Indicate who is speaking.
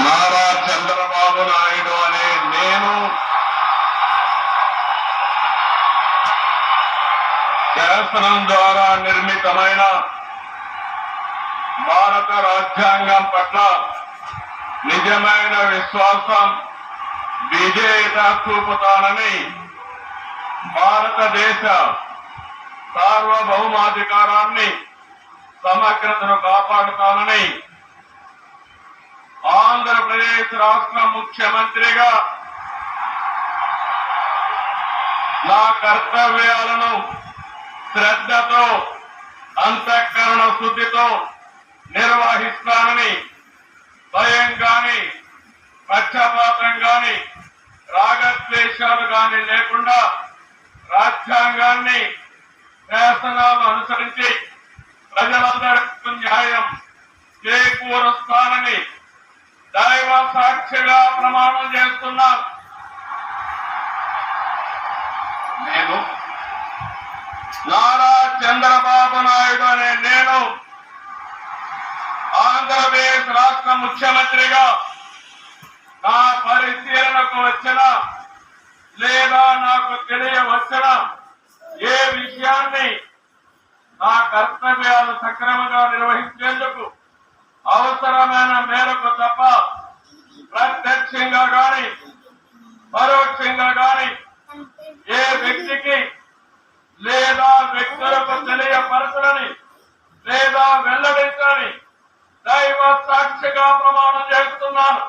Speaker 1: నారా చంద్రబాబు నాయుడు అనే నేను శాసనం ద్వారా నిర్మితమైన భారత రాజ్యాంగం పట్ల నిజమైన విశ్వాసం విధేయత చూపుతానని, భారతదేశ సార్వభౌమాధికారాన్ని సమగ్రతను కాపాడుతానని ఆంధ్రప్రదేశ్ రాష్ట్ర ముఖ్యమంత్రిగా నా కర్తవ్యాలను శ్రద్ధతో అంతఃకరణ శుద్ధితో నిర్వహిస్తానని, భయం గాని పక్షపాతం గాని రాగద్వేషాలు గాని లేకుండా రాజ్యాంగాన్ని శాసనాలు అనుసరించి ప్రజలందరికీ న్యాయం చేకూరుస్తానని దైవ సాక్షిగా ప్రమాణం చేస్తున్నాను. నేను నారా చంద్రబాబు నాయుడు అనే నేను ఆంధ్రప్రదేశ్ రాష్ట్ర ముఖ్యమంత్రిగా నా పరిశీలనకు వచ్చిన లేదా నాకు తెలియవచ్చిన ఏ విషయాన్ని నా కర్తవ్యాలు సక్రమంగా నిర్వహించేందుకు అవసరమైన మేరకు తప్ప ప్రత్యక్షంగా గాని పరోక్షంగా గాని ఏ వ్యక్తికి లేదా వ్యక్తులకు తెలియపరచని లేదా వెల్లడించని దైవ సాక్షిగా ప్రమాణం చేస్తున్నాను.